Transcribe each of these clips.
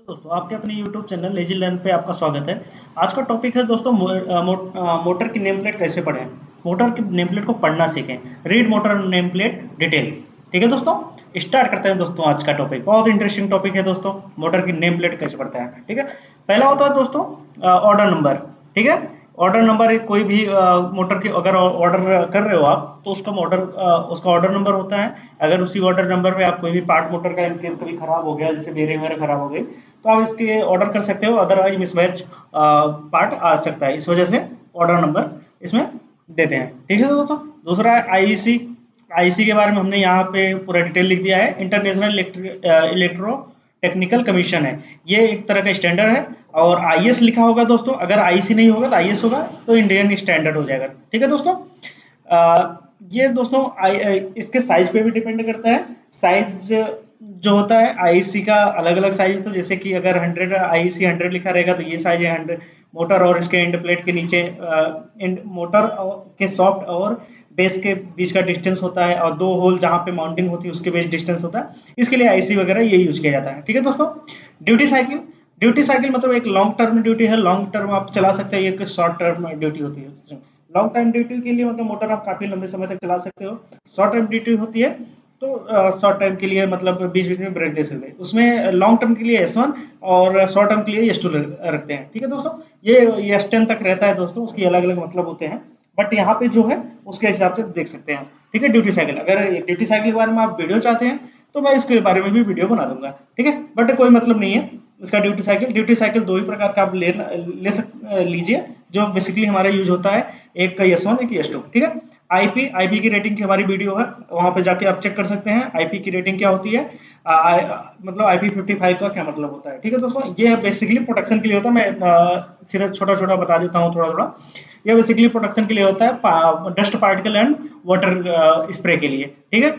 दोस्तों आपके अपने YouTube चैनल लेजी लर्न पे आपका स्वागत है। आज का टॉपिक है दोस्तों मोटर की नेम प्लेट कैसे पढ़ें। मोटर की नेम प्लेट को पढ़ना सीखें। Read motor name plate detail. ठीक है दोस्तों, स्टार्ट करते हैं दोस्तों। आज का टॉपिक बहुत इंटरेस्टिंग टॉपिक है दोस्तों, मोटर की नेम प्लेट कैसे पढ़ते हैं। ठीक है, पहला होता है दोस्तों ऑर्डर नंबर। ठीक है, ऑर्डर नंबर कोई भी मोटर की अगर ऑर्डर कर रहे हो आप तो उसका ऑर्डर नंबर होता है। अगर उसी ऑर्डर नंबर पे आप कोई भी पार्ट मोटर का इनकेस कभी खराब हो गया, जैसे बेरिंग वगैरह खराब हो गई, तो आप इसके ऑर्डर कर सकते हो। अदरवाइज मिसमैच पार्ट आ सकता है, इस वजह से ऑर्डर नंबर इसमें देते हैं। ठीक है दोस्तों, दूसरा है आईईसी। आईईसी के बारे में हमने यहाँ पे पूरा डिटेल लिख दिया है। इंटरनेशनल इलेक्ट्रो टेक्निकल कमीशन है, ये एक तरह का स्टैंडर्ड है। और आईएस लिखा होगा दोस्तों, अगर आईसी नहीं होगा तो आईएस होगा, तो इंडियन स्टैंडर्ड हो जाएगा। ठीक है दोस्तों, ये दोस्तों इसके साइज पे भी डिपेंड करता है। साइज जो होता है आईसी का अलग अलग साइज होता है। जैसे कि अगर 100 आईसी 100 लिखा रहेगा तो ये साइज है 100 मोटर, और इसके एंड प्लेट के नीचे मोटर के सॉफ्ट और बेस के बीच का डिस्टेंस होता है, और दो होल जहाँ पे माउंटिंग होती है उसके बीच डिस्टेंस होता है। इसके लिए आईसी वगैरह ये यूज किया जाता है। ठीक है दोस्तों, ड्यूटी साइकिल। ड्यूटी साइकिल मतलब एक लॉन्ग टर्म ड्यूटी है, लॉन्ग टर्म आप चला सकते हैं। एक शॉर्ट टर्म ड्यूटी होती है। लॉन्ग टाइम ड्यूटी के लिए मतलब मोटर आप काफी लंबे समय तक चला सकते हो। शॉर्ट टाइम ड्यूटी होती है तो शॉर्ट टाइम के लिए मतलब बीच बीच में ब्रेक दे सकते हैं। उसमें लॉन्ग टर्म के लिए S1 और शॉर्ट टर्म के लिए S2 रखते हैं। ठीक है दोस्तों, ये S10 तक रहता है दोस्तों, उसकी अलग अलग मतलब होते हैं, बट यहाँ पे जो है उसके हिसाब से देख सकते हैं। ठीक है, ड्यूटी साइकिल, अगर ड्यूटी साइकिल के बारे में आप वीडियो चाहते हैं तो मैं इसके बारे में भी वीडियो बना दूंगा। ठीक है, बट कोई मतलब नहीं है इसका। ड्यूटी साइकिल दो ही प्रकार का आप लीजिए, जो बेसिकली हमारा यूज होता है। एक का S1, एक S2। ठीक है, आईपी की रेटिंग की हमारी वीडियो है, वहां पे जाके आप चेक कर सकते हैं आईपी की रेटिंग क्या होती है। मतलब IP55 का क्या मतलब होता है। ठीक है दोस्तों, ये बेसिकली प्रोटेक्शन के लिए होता है। मैं सिर्फ छोटा छोटा बता देता हूँ थोड़ा थोड़ा। ये बेसिकली प्रोटेक्शन के लिए होता है, dust particle and water spray के लिए। ठीक है,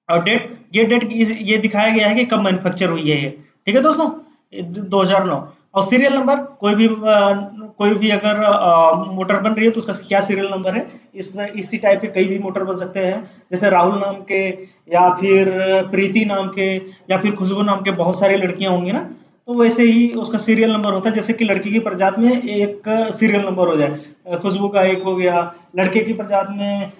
और डेट ये दिखाया गया है कि कब मैन्युफैक्चर हुई है ये। ठीक है दोस्तों, 2009। और सीरियल नंबर, कोई भी अगर मोटर बन रही है तो उसका क्या सीरियल नंबर है। इसी टाइप के कई भी मोटर बन सकते हैं, जैसे राहुल नाम के, या फिर प्रीति नाम के, या फिर खुशबू नाम के बहुत सारी लड़कियां होंगी ना, तो वैसे ही उसका सीरियल नंबर होता है। जैसे कि लड़की की प्रजाति में एक सीरियल नंबर हो जाए, खुशबू का एक हो गया, लड़के की प्रजाति में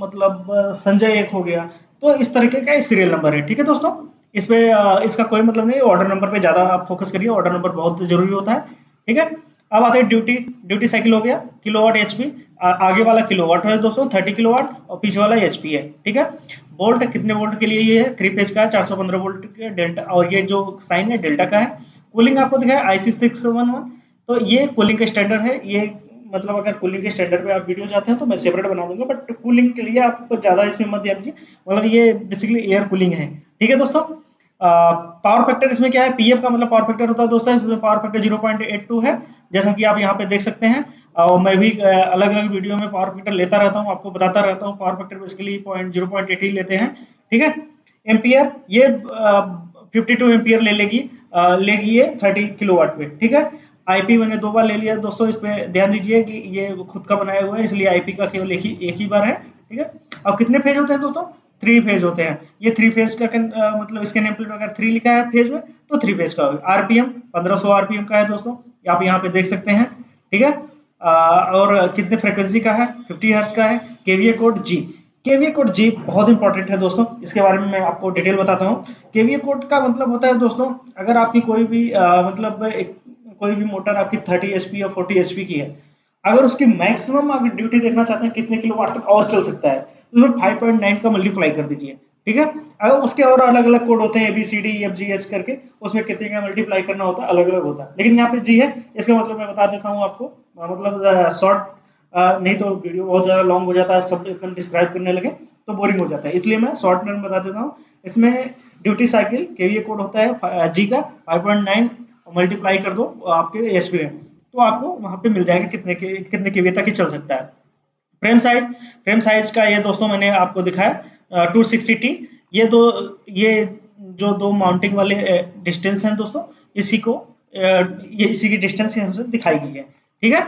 मतलब संजय एक हो गया, तो इस तरीके का एक सीरियल नंबर है। ठीक है दोस्तों, इस पे इसका कोई मतलब नहीं, ऑर्डर नंबर पे ज्यादा आप फोकस करिए, ऑर्डर नंबर बहुत जरूरी होता है। ठीक है, अब आते हैं ड्यूटी साइकिल हो गया। किलोवाट एचपी, आगे वाला किलोवाट है दोस्तों 30 किलोवाट, और पीछे वाला एचपी है। ठीक है, वोल्ट कितने वोल्ट के लिए ये है, 3 फेज का है, 415 वोल्ट के डेल्टा, और ये जो साइन है डेल्टा का है। कूलिंग आपको दिखा है IC611, तो ये कूलिंग का स्टैंडर्ड है। ये मतलब अगर कूलिंग के स्टैंडर्ड पे आप वीडियो चाहते हैं तो मैं सेपरेट बना दूंगा, बट कूलिंग के लिए आप ज्यादा इसमें मत ध्यान दीजिए, मतलब ये बेसिकली एयर कूलिंग है। ठीक है दोस्तों, पावर फैक्टर इसमें क्या है, पीएफ का मतलब पावर फैक्टर होता है दोस्तों, इसमें पावर फैक्टर 0.82 है, जैसा कि आप यहाँ पे देख सकते हैं। और मैं भी अलग अलग वीडियो में पावर फैक्टर लेता रहता हूँ, आपको बताता रहता हूँ। पावर फैक्टर बेसिकली 0.8 ही लेते हैं। ठीक है, एम्पियर, ये 52 एम्पियर लेगी ये 30 किलोवाट पे। ठीक है, आईपी मैंने 2 बार ले लिया दोस्तों, इस पे ध्यान दीजिए कि ये खुद का बनाया हुआ है, इसलिए आईपी का केवल एक ही बार है। ठीक है, अब कितने फेज होते हैं दोस्तों, 3 फेज होते हैं। ये 3 फेज का मतलब इसके नेम प्लेट में अगर 3 लिखा है फेज में तो 3 फेज का होगा। आरपीएम 1500 आरपीएम का है दोस्तों, आप यहाँ पे देख सकते हैं। ठीक है, और कितने फ्रिक्वेंसी का है, 50 हर्ट्ज का है। केवीए कोड जी बहुत इंपॉर्टेंट है दोस्तों, इसके बारे में मैं आपको डिटेल बताता हूँ। केवीए कोड का मतलब होता है दोस्तों, अगर आपकी कोई भी कोई भी मोटर आपकी 30 HP या 40 HP की है, अगर उसकी मैक्सिमम आप ड्यूटी देखना चाहते हैं कितने किलोवाट तक और चल सकता है, तो उसमें 5.9 का मल्टीप्लाई कर दीजिए। ठीक है, अगर उसके और अलग अलग कोड होते हैं ABCDEFGH करके, उसमें कितने का मल्टीप्लाई करना होता है अलग अलग होता है, लेकिन यहाँ पे जी है। इसका मतलब मैं बता देता हूँ आपको, मतलब शॉर्ट, नहीं तो वीडियो बहुत ज्यादा लॉन्ग हो जाता है, सब एकदम डिस्क्राइब करने लगे तो बोरिंग हो जाता है, इसलिए मैं शॉर्ट में बता देता हूँ। इसमें ड्यूटी साइकिल केवीए कोड होता है जी का 5.9, मल्टीप्लाई कर दो आपके एचपी में, तो आपको वहां पे मिल जाएगा कितने केवीए तक ही चल सकता है। फ्रेम साइज का ये दोस्तों मैंने आपको दिखाया 260T। ये जो दो माउंटिंग वाले डिस्टेंस हैं दोस्तों, इसी को ये इसी की डिस्टेंस हमसे दिखाई गई है। ठीक है,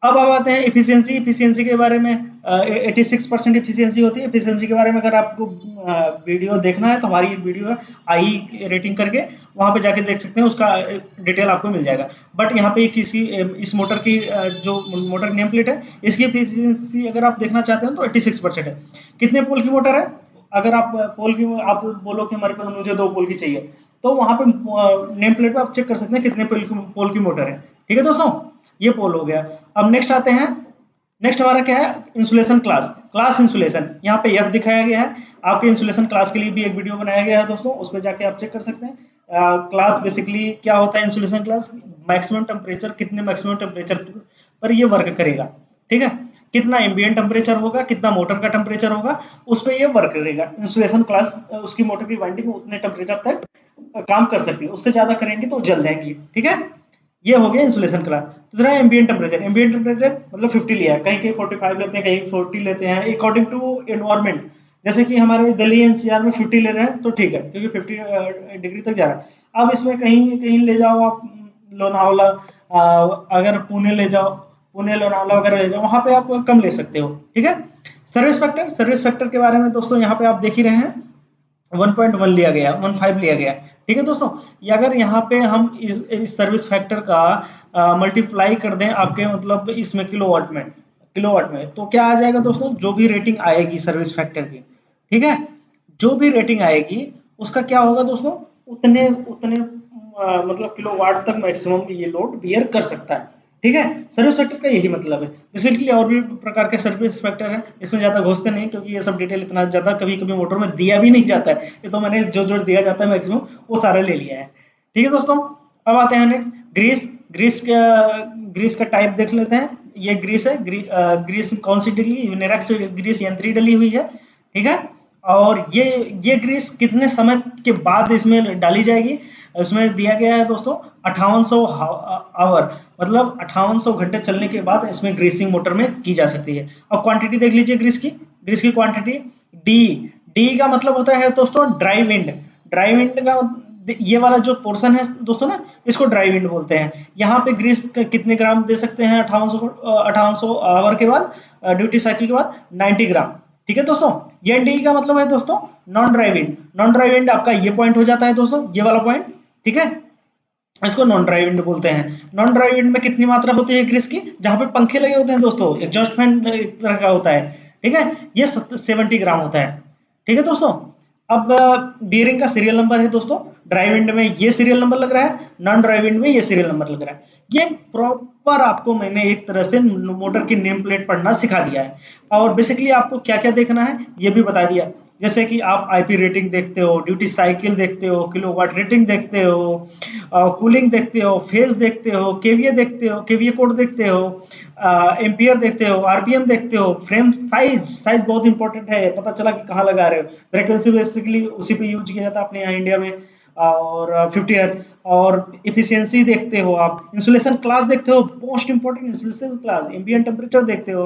अब आते हैं इफिशियंसी के बारे में। 86% इफिशियंसी होती है। इफिशियंसी के बारे में अगर आपको वीडियो देखना है तो हमारी एक वीडियो है आई रेटिंग करके, वहाँ पे जाके देख सकते हैं, उसका डिटेल आपको मिल जाएगा। बट यहाँ पे किसी इस मोटर की जो मोटर नेम प्लेट है, इसकी इफिशियंसी अगर आप देखना चाहते हैं तो 86% है। कितने पोल की मोटर है? अगर आप पोल की आप बोलो कि हमारे पास मुझे 2 पोल की चाहिए, तो वहाँ पे नेम प्लेट पे आप चेक कर सकते हैं कितने पोल की मोटर है। ठीक है दोस्तों, ये पोल हो गया। अब नेक्स्ट आते हैं। नेक्स्ट हमारा क्या है? Insulation class. क्लास इंसुलेशन यहाँ पे एफ दिखाया गया है। आपके इंसुलेशन क्लास के लिए भी एक वीडियो बनाया गया है दोस्तों, उस पर जाके आप चेक कर सकते हैं। क्लास बेसिकली क्या होता है? इंसुलेशन क्लास मैक्सिमम टेम्परेचर, कितने मैक्सिमम टेम्परेचर पर ये वर्क करेगा। ठीक है, कितना एम्बिएंट टेम्परेचर होगा, कितना मोटर का टेम्परेचर होगा, उस पर ये वर्क करेगा। इंसुलेशन क्लास उसकी मोटर की वाइंडिंग उतने टेम्परेचर तक काम कर सकती है, उससे ज्यादा करेंगे तो जल जाएंगी। ठीक है, ये हो गया इंसुलेशन क्लास। दूसरा एम्बिएंट टेम्परेचर। एम्बिएंट टेम्परेचर मतलब 50 लिया है, कहीं कहीं 45 लेते हैं, कहीं 40 लेते हैं, अकॉर्डिंग टू एनवायरमेंट। जैसे कि हमारे दिल्ली एनसीआर में 50 ले रहे हैं तो ठीक है, क्योंकि 50 डिग्री तक जा रहा है। अब इसमें कहीं कहीं ले जाओ आप लोनावला, अगर पुणे ले जाओ, पुणे लोनावला वगैरह ले जाओ, वहां पे आप कम ले सकते हो। ठीक है, सर्विस फैक्टर। सर्विस फैक्टर के बारे में दोस्तों यहाँ पे आप देख ही रहे हैं, 1.1 लिया गया, 15 लिया गया। ठीक है दोस्तों, ये अगर यहाँ पे हम इस सर्विस फैक्टर का मल्टीप्लाई कर दें आपके मतलब इसमें किलोवाट में, तो क्या आ जाएगा दोस्तों? जो भी रेटिंग आएगी सर्विस फैक्टर की, ठीक है, जो भी रेटिंग आएगी उसका क्या होगा दोस्तों? उतने उतने मतलब किलोवाट तक मैक्सिमम ये लोड बियर कर सकता है। ठीक है, सर्विस फैक्टर का यही मतलब है। बेसिकली और भी प्रकार के सर्विस फैक्टर हैं, इसमें ज्यादा घुसते नहीं, क्योंकि ये सब डिटेल इतना ज्यादा कभी कभी मोटर में दिया भी नहीं जाता है। ये तो मैंने जो जो दिया जाता है मैक्सिमम वो सारा ले लिया है। ठीक है दोस्तों, अब आते हैं नेक्स्ट, ग्रीस का टाइप देख लेते हैं। ये ग्रीस है, ग्रीस कौन सी डली? यूनिरेक्स ग्रीस यंत्री डली हुई है। ठीक है, और ये ग्रीस कितने समय के बाद इसमें डाली जाएगी? इसमें दिया गया है दोस्तों 5800 आवर, मतलब 5800 घंटे चलने के बाद इसमें ग्रीसिंग मोटर में की जा सकती है। अब क्वांटिटी देख लीजिए ग्रीस की क्वांटिटी। डी डी का मतलब होता है दोस्तों ड्राई विंड। ड्राई विंड का ये वाला जो पोर्शन है दोस्तों ना, इसको ड्राई विंड बोलते हैं। यहाँ पे ग्रीस कितने ग्राम दे सकते हैं 5800 आवर के बाद, ड्यूटी साइकिल के बाद? 90 ग्राम। ठीक है दोस्तों, ये एनडीई का मतलब है दोस्तों non dry wind. Non dry wind आपका ये पॉइंट हो जाता है दोस्तों, ये वाला पॉइंट। ठीक है, इसको नॉन ड्राई विंड बोलते हैं। नॉन ड्राई विंड में कितनी मात्रा होती है ग्रीस की? जहां पे पंखे लगे होते हैं दोस्तों, एग्जॉस्ट फैन एक तरह का होता है। ठीक है, ये 70 ग्राम होता है। ठीक है दोस्तों, अब बियरिंग का सीरियल नंबर है दोस्तों। ड्राई विंड में ये सीरियल नंबर लग रहा है, नॉन ड्राई विंड में ये सीरियल नंबर लग रहा है। ये प्रॉपर आपको मैंने एक तरह से मोटर की नेम प्लेट पढ़ना सिखा दिया है, और बेसिकली आपको क्या क्या देखना है ये भी बता दिया। जैसे कि आप आईपी रेटिंग देखते हो, ड्यूटी साइकिल देखते हो, किलोवाट रेटिंग देखते हो, कूलिंग देखते हो, फेज देखते हो, केवीए देखते हो, केवीए कोड देखते हो, एम्पियर देखते हो, आरपीएम देखते हो, फ्रेम साइज बहुत इंपॉर्टेंट है, पता चला कि कहाँ लगा रहे हो। फ्रीक्वेंसी बेसिकली उसी पे यूज किया जाता है अपने यहाँ इंडिया में, और 50 हर्ट्ज। और इफिशियंसी देखते हो आप, इंसुलेशन क्लास देखते हो, most important insulation class, ambient temperature देखते हो,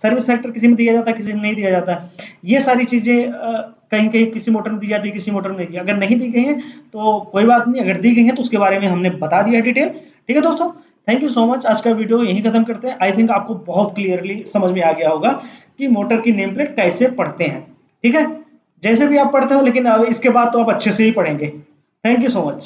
सर्विस फैक्टर किसी में दिया जाता है, किसी में नहीं दिया जाता। ये सारी चीजें कहीं कहीं किसी मोटर में दी जाती है, किसी मोटर में नहीं दी। अगर नहीं दी गई है तो कोई बात नहीं, अगर दी गई है तो उसके बारे में हमने बता दिया डिटेल। ठीक है दोस्तों, थैंक यू सो मच। आज का वीडियो यहीं खत्म करते हैं। आई थिंक आपको बहुत क्लियरली समझ में आ गया होगा कि मोटर की नेम प्लेट कैसे पढ़ते हैं। ठीक है, जैसे भी आप पढ़ते हो, लेकिन अब इसके बाद तो आप अच्छे से ही पढ़ेंगे। Thank you so much.